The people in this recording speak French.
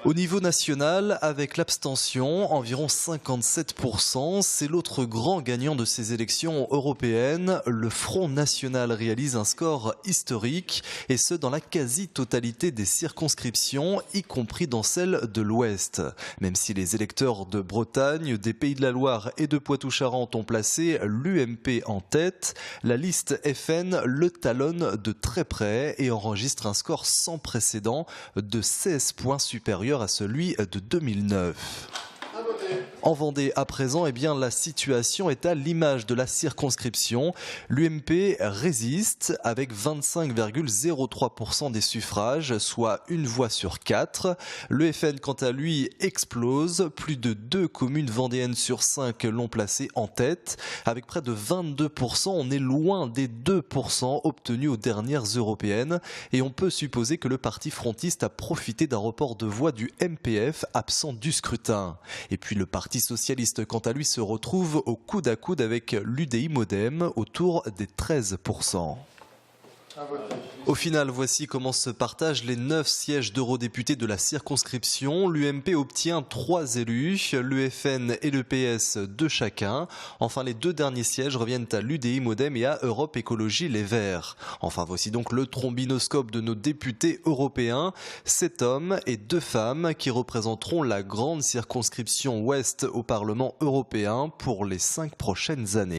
Au niveau national, avec l'abstention, environ 57%, c'est l'autre grand gagnant de ces élections européennes. Le Front National réalise un score historique, et ce dans la quasi-totalité des circonscriptions, y compris dans celles de l'Ouest. Même si les électeurs de Bretagne, des Pays de la Loire et de Poitou-Charentes ont placé l'UMP en tête, la liste FN le talonne de très près et enregistre un score sans précédent de 16 points supérieur à celui de 2009. En Vendée, à présent, la situation est à l'image de la circonscription. L'UMP résiste avec 25,03% des suffrages, soit une voix sur 4. Le FN, quant à lui, explose. Plus de 2 communes vendéennes sur 5 l'ont placé en tête. Avec près de 22%, on est loin des 2% obtenus aux dernières européennes. Et on peut supposer que le parti frontiste a profité d'un report de voix du MPF absent du scrutin. Et puis le Parti socialiste, quant à lui, se retrouve au coude à coude avec l'UDI Modem, autour des 13%. Au final, voici comment se partagent les 9 sièges d'eurodéputés de la circonscription. L'UMP obtient 3 élus, le FN et le PS 2 chacun. Enfin, les 2 derniers sièges reviennent à l'UDI Modem et à Europe Écologie Les Verts. Enfin, voici donc le trombinoscope de nos députés européens. 7 hommes et 2 femmes qui représenteront la grande circonscription ouest au Parlement européen pour les 5 prochaines années.